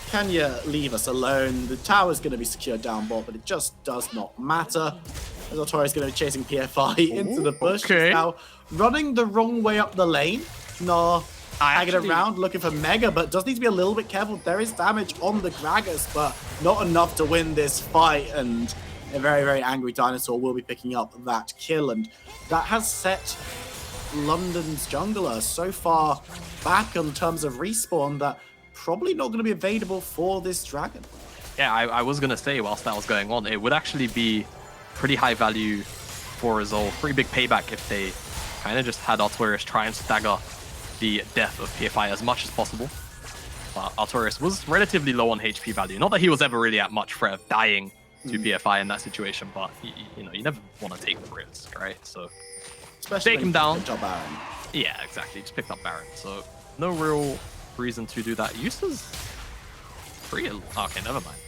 can you leave us alone? The tower's going to be secured down bot, but it just does not matter. As Artorias going to be chasing PFI into the bush. Okay. He's now running the wrong way up the lane. Hanging around looking for Mega, but does need to be a little bit careful. There is damage on the Gragas, but not enough to win this fight, and a very, very angry Dinosaur will be picking up that kill, and that has set London's jungler so far back in terms of respawn that probably not going to be available for this dragon. Yeah, I was going to say, whilst that was going on, it would actually be pretty high value for Resolve. Pretty big payback if they kind of just had Artorias try and stagger the death of PFI as much as possible. But Artorias was relatively low on HP value. Not that he was ever really at much threat of dying to PFI in that situation, but you never want to take the risk, right? So especially take him down. Baron. Yeah, exactly. Just picked up Baron, so no real reason to do that. Uses free. Okay, never mind.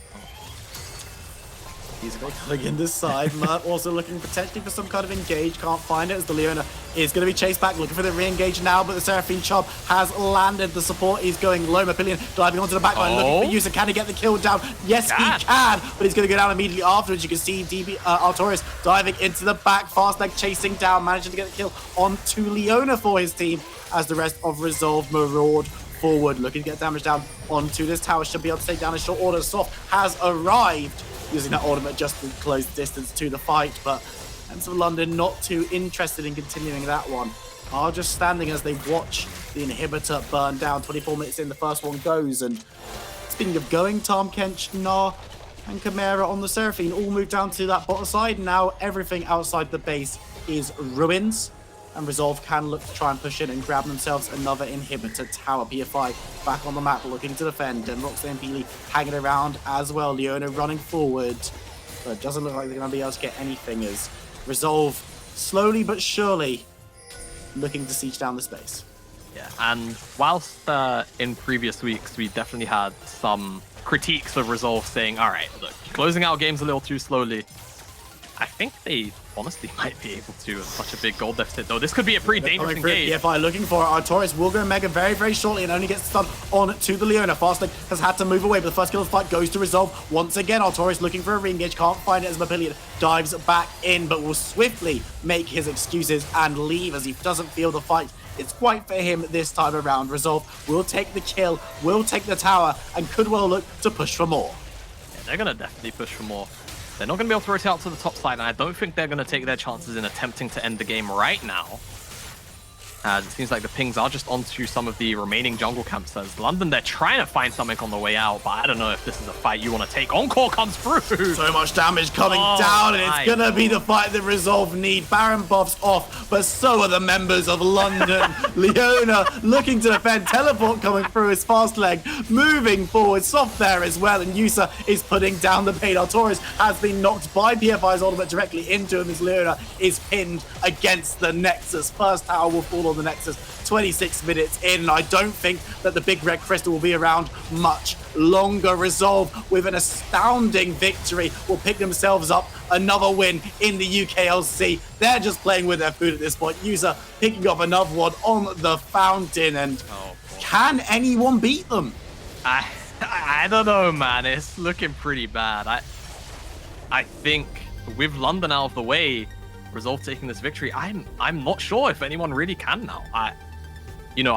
He's coming in this side. Mert also looking potentially for some kind of engage. Can't find it as the Leona is going to be chased back. Looking for the re-engage now, but the Seraphine Chop has landed. The support is going low. Mapillion diving onto the backline looking for User. Can he get the kill down? Yes, he can, but he's going to go down immediately afterwards. You can see Artorias diving into the back. Fastleg chasing down, managing to get the kill onto Leona for his team as the rest of Resolve maraud forward. Looking to get damage down onto this tower. Should be able to take down a short order. Soft has arrived, using that ultimate just to close the distance to the fight, but Ents of London not too interested in continuing that one. Are just standing as they watch the inhibitor burn down. 24 minutes in, the first one goes, and speaking of going, Tahm Kench, Gnar, and Chimera on the Seraphine all move down to that bottom side. Now everything outside the base is ruins, and Resolve can look to try and push in and grab themselves another inhibitor tower. PFI back on the map looking to defend, and Roxy and Peely hanging around as well. Leona running forward, but it doesn't look like they're going to be able to get anything as Resolve slowly but surely looking to siege down the space. Yeah, and whilst in previous weeks we definitely had some critiques of Resolve saying, all right, look, closing out games a little too slowly, I think they honestly might be able to with such a big gold deficit, though. This could be a pretty dangerous engage. PFI looking for it. Artorias will go Mega very, very shortly and only gets stunned on to the Leona. Fastlane has had to move away, but the first kill of the fight goes to Resolve. Once again, Artorias looking for a re-engage, can't find it as Mapillion dives back in, but will swiftly make his excuses and leave as he doesn't feel the fight. It's quite for him this time around. Resolve will take the kill, will take the tower, and could well look to push for more. Yeah, they're going to definitely push for more. They're not going to be able to rotate out to the top side, and I don't think they're going to take their chances in attempting to end the game right now. As it seems like the pings are just onto some of the remaining jungle camps. As London, they're trying to find something on the way out, but I don't know if this is a fight you want to take. Encore comes through! So much damage coming down, and it's going to be the fight that Resolve need. Baron buffs off, but so are the members of London. Leona looking to defend. Teleport coming through his fast leg. Moving forward, soft there as well, and Yusa is putting down the pain. Torres has been knocked by PFI's ultimate directly into him as Leona is pinned against the Nexus. First tower will fall on the Nexus 26 minutes in. I don't think that the big red crystal will be around much longer. Resolve with an astounding victory will pick themselves up another win in the UKLC. They're just playing with their food at this point. User picking up another one on the fountain, and can anyone beat them? I don't know, man. It's looking pretty bad. I think with London out of the way, Resolve taking this victory, I'm not sure if anyone really can now. I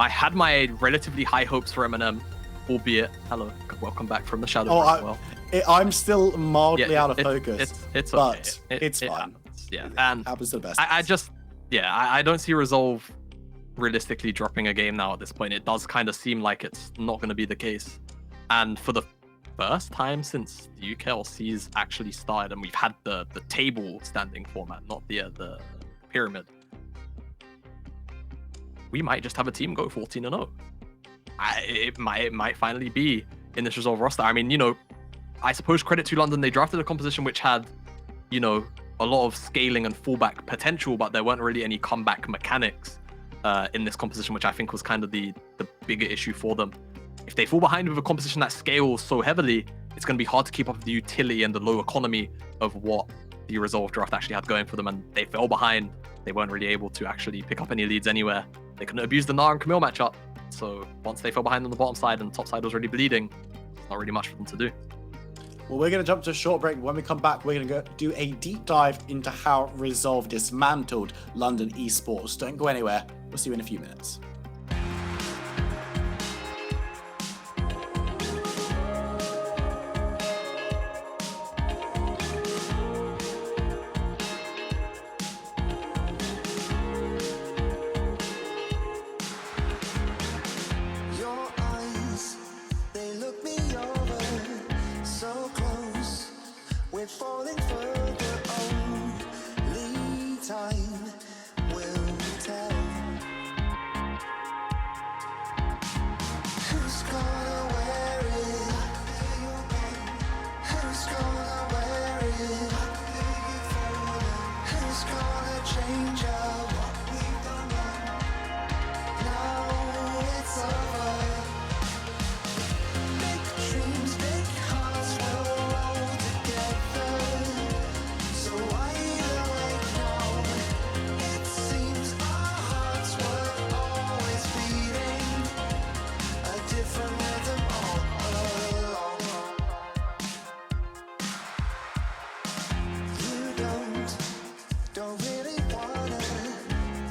had my relatively high hopes for Eminem, albeit, hello, welcome back from the shadow as well. I'm still mildly out of focus. It's but okay. It's fine. Happens. Yeah, and happens to the best. I don't see Resolve realistically dropping a game now at this point. It does kind of seem like it's not going to be the case. And for the first time since the UKLC's actually started, and we've had the table standing format, not the pyramid, we might just have a team go 14-0. It might finally be in this Resolve roster. I mean, I suppose credit to London, they drafted a composition which had, a lot of scaling and fallback potential, but there weren't really any comeback mechanics in this composition, which I think was kind of the bigger issue for them. If they fall behind with a composition that scales so heavily, it's going to be hard to keep up with the utility and the low economy of what the Resolve draft actually had going for them, and they fell behind. They weren't really able to actually pick up any leads anywhere. They couldn't abuse the Gnar and Camille matchup, so once they fell behind on the bottom side and the top side was already bleeding, there's not really much for them to do. Well, we're going to jump to a short break. When we come back, we're going to go do a deep dive into how Resolve dismantled London Esports. Don't go anywhere. We'll see you in a few minutes. Falling further, only time will tell. Who's gonna wear it? Who's gonna wear it? Who's gonna change up? Now it's over. Big dreams, big hearts will roll together. So wide awake now. It seems our hearts were always beating a different rhythm all along. You don't really wanna.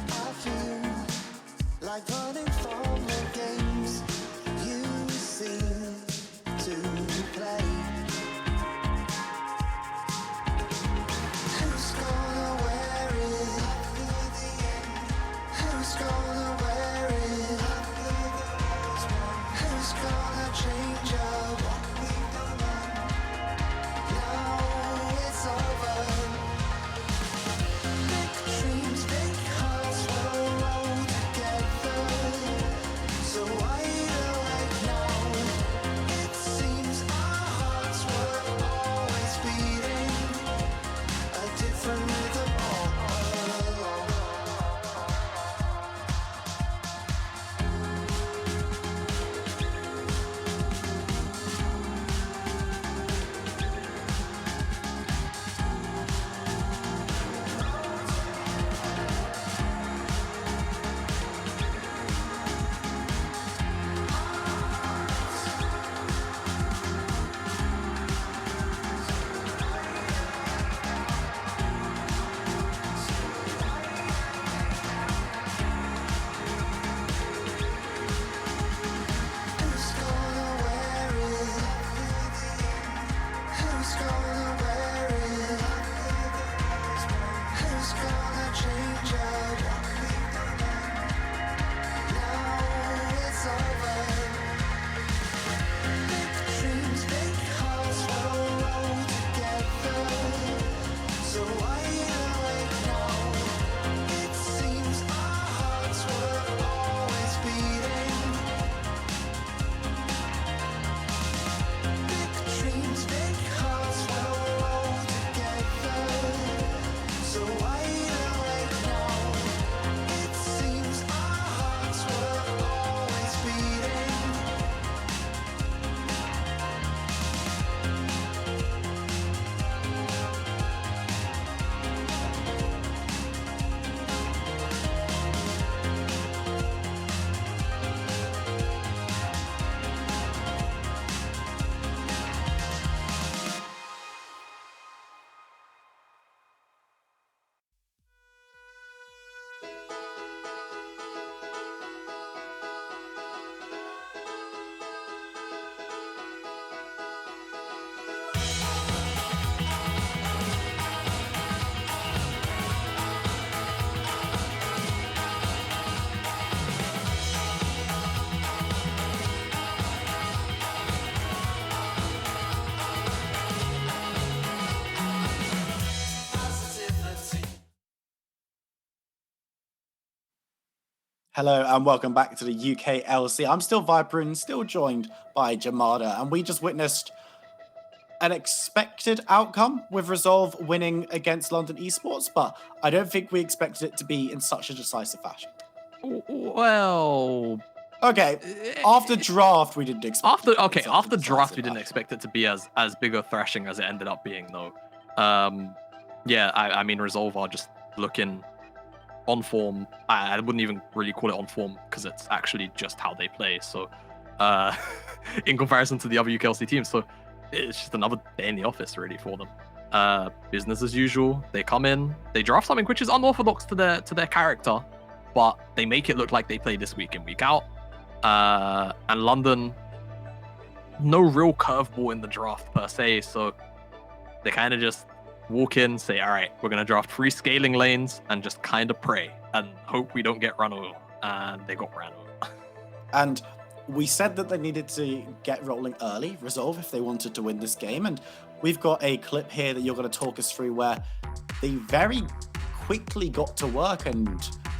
I feel like running from the games you seem to play. Who's gonna wear it? Who's gonna wear it? Who's gonna change up? Now it's over. Big dreams, big hearts will roll together. So wide awake now. It seems our hearts were always beating a different rhythm all along. Hello and welcome back to the UKLC. I'm still Viper, still joined by Jamada, and we just witnessed an expected outcome with Resolve winning against London Esports, but I don't think we expected it to be in such a decisive fashion. Well, Okay, after draft we didn't expect. After draft we didn't expect it to be as big a thrashing as it ended up being, though. Yeah, I mean Resolve are just looking on form. I wouldn't even really call it on form because it's actually just how they play. So, in comparison to the other UKLC teams, so it's just another day in the office really for them. Business as usual. They come in, they draft something which is unorthodox to their character, but they make it look like they play this week in, week out. And London, no real curveball in the draft per se, so they kind of just walk in, say, all right, we're going to draft 3 scaling lanes and just kind of pray and hope we don't get run over. And they got ran over. And we said that they needed to get rolling early, Resolve, if they wanted to win this game. And we've got a clip here that you're going to talk us through where they very quickly got to work. And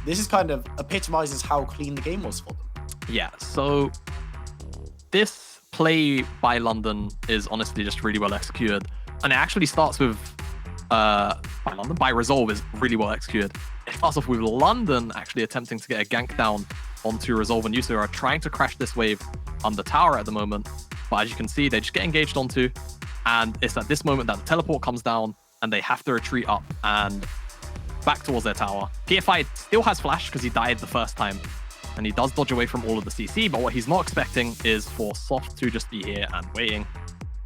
this is kind of epitomizes how clean the game was for them. Yeah, so this play by London is honestly just really well executed. And it actually starts with by Resolve is really well executed. It starts off with London actually attempting to get a gank down onto Resolve, and Yusu are trying to crash this wave on the tower at the moment. But as you can see, they just get engaged onto, and it's at this moment that the teleport comes down and they have to retreat up and back towards their tower. PFI still has flash because he died the first time, and he does dodge away from all of the CC, but what he's not expecting is for Soft to just be here and waiting.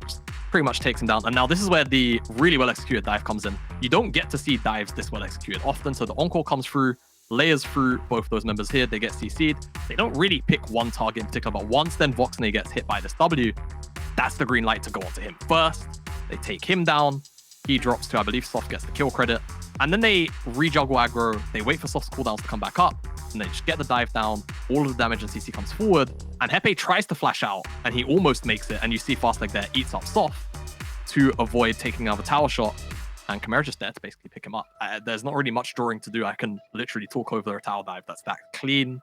Just pretty much takes him down. And now this is where the really well executed dive comes in. You don't get to see dives this well executed often, so the encore comes through, layers through both those members here, they get CC'd. They don't really pick one target in particular, but once then Voxney gets hit by this W, that's the green light to go onto him first. They take him down, he drops to, I believe Soft gets the kill credit, and then they rejuggle aggro, they wait for Soft's cooldowns to come back up, and they just get the dive down, all of the damage and CC comes forward, and Hepe tries to flash out, and he almost makes it, and you see Fastleg there eats up Soft to avoid taking another tower shot, and Chimera just there to basically pick him up. There's not really much drawing to do. I can literally talk over a tower dive that's that clean.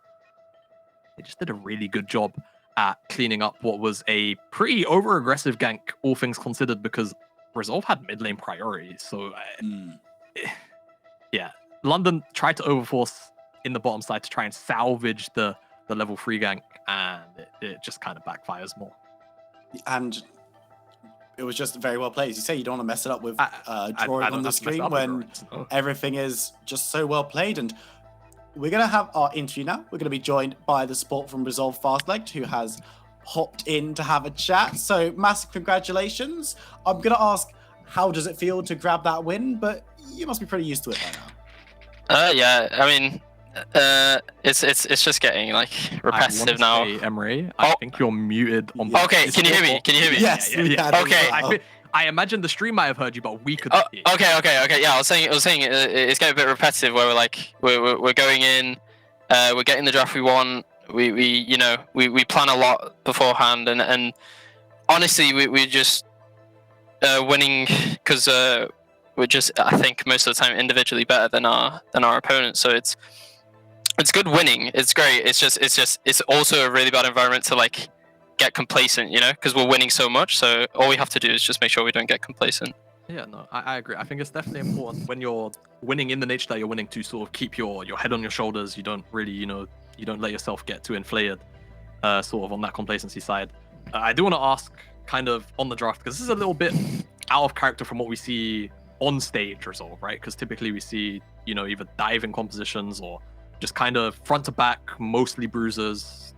They just did a really good job at cleaning up what was a pretty over-aggressive gank, all things considered, because Resolve had mid lane priorities. So, yeah, London tried to overforce in the bottom side to try and salvage the level 3 gank, and it just kind of backfires more. And it was just very well played. As you say, you don't want to mess it up with drawing on the screen when everything is just so well played. And we're going to have our interview now. We're going to be joined by the support from Resolve Fastleg, who has hopped in to have a chat. So massive congratulations. I'm going to ask, how does it feel to grab that win? But you must be pretty used to it by now. Yeah, I mean, it's just getting like repetitive now. Say, Emery, I think you're muted on. Okay, can you hear me? Can you hear me? Yes. Yeah. Okay. I imagine the stream might have heard you, but we could. Hear you. Okay. Yeah, I was saying it's getting a bit repetitive where we're going in, we're getting the draft we want. We plan a lot beforehand, and honestly, we're just winning because we're just, I think, most of the time individually better than our opponents. So it's good winning. It's great. It's also a really bad environment to like get complacent, because we're winning so much. So all we have to do is just make sure we don't get complacent. Yeah, no, I agree. I think it's definitely important when you're winning in the nature that you're winning to sort of keep your head on your shoulders. You don't really, you don't let yourself get too inflated, sort of on that complacency side. I do want to ask kind of on the draft, because this is a little bit out of character from what we see on stage Resolve, right? Because typically we see, either diving compositions or just kind of front to back, mostly bruisers,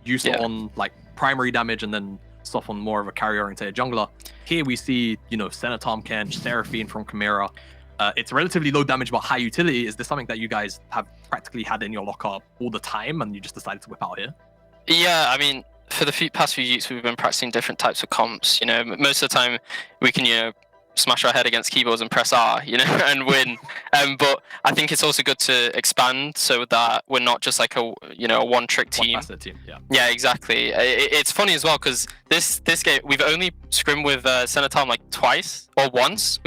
use on like primary damage and then stuff on more of a carry-oriented jungler. Here we see, Senatom Kench, Seraphine from Chimera. It's relatively low damage but high utility. Is this something that you guys have practically had in your locker all the time and you just decided to whip out here? Yeah, I mean, for the past few weeks, we've been practicing different types of comps. Most of the time we can, smash our head against keyboards and press R, and win. But I think it's also good to expand so that we're not just like a one-trick team. Yeah, exactly. It's funny as well because this game we've only scrimmed with Senatom like twice or once.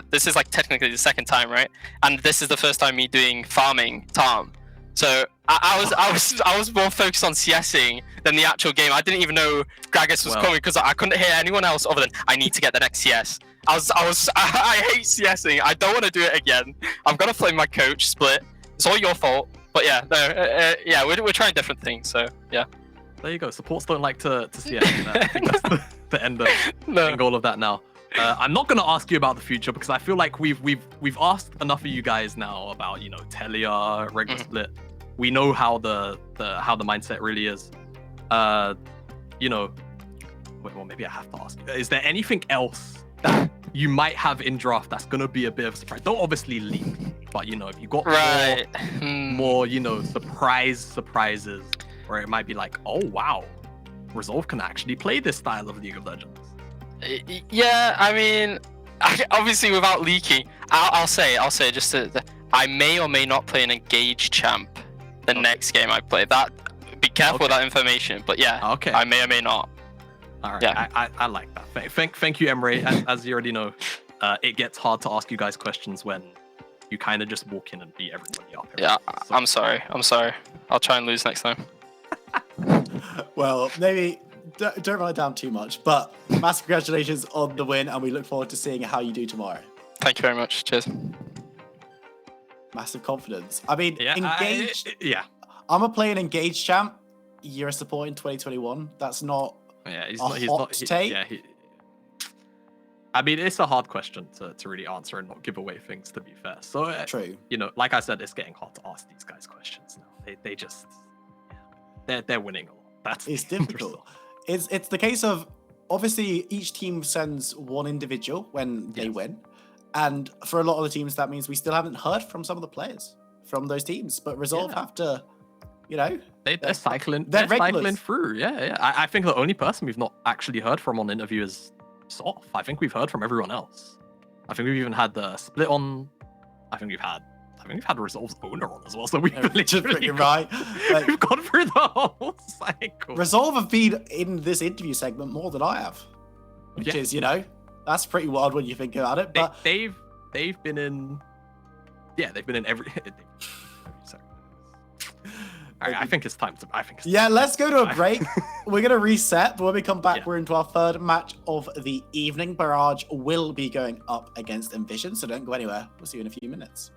This is like technically the second time, right? And this is the first time me doing farming Tom. So I was more focused on CSing than the actual game. I didn't even know Gragas was coming because I couldn't hear anyone else other than I need to get the next CS. I hate CSing. I don't want to do it again. I'm gonna flame my coach split. It's all your fault. But yeah, no, yeah, we're trying different things. So yeah. There you go. Supports don't like to see it. I think that's the end goal of that now. I'm not gonna ask you about the future because I feel like we've asked enough of you guys now about Telia, regular split. We know how the mindset really is. Well, maybe I have to ask you. Is there anything else that you might have in draft that's gonna be a bit of a surprise? Don't obviously leak, but if you got more surprises. Where it might be like, oh wow, Resolve can actually play this style of League of Legends. Yeah, I mean, obviously without leaking, I'll say just I may or may not play an Engage champ the next game I play. That be careful with that information, but yeah, I may or may not. All right, yeah. I like that. Thank you, Emre. As you already know, it gets hard to ask you guys questions when you kind of just walk in and beat everybody up. Yeah, so. I'm sorry. I'll try and lose next time. Well, maybe don't write down too much, but massive congratulations on the win, and we look forward to seeing how you do tomorrow. Thank you very much. Cheers. Massive confidence. I mean, Engage. I'm a play an Engage champ. You're a support in 2021. That's not. Yeah, he's hot not. Take. I mean, it's a hard question to really answer and not give away things. To be fair, so true. Like I said, it's getting hard to ask these guys questions now. They just. They're winning a lot. It's difficult. It's the case of obviously each team sends one individual when they win, and for a lot of the teams that means we still haven't heard from some of the players from those teams. But Resolve have to, they're cycling. They're cycling through. Yeah. I think the only person we've not actually heard from on interview is Soft. I think we've heard from everyone else. I think we've even had the split on. I think we've had Resolve's owner on as well, so we've literally right. We've gone through the whole cycle. Resolve have been in this interview segment more than I have, which is that's pretty wild when you think about it. But they've been in, they've been in every. I think it's time to. Let's go to a break. We're gonna reset, but when we come back, we're into our third match of the evening. Barrage will be going up against Envision, so don't go anywhere. We'll see you in a few minutes.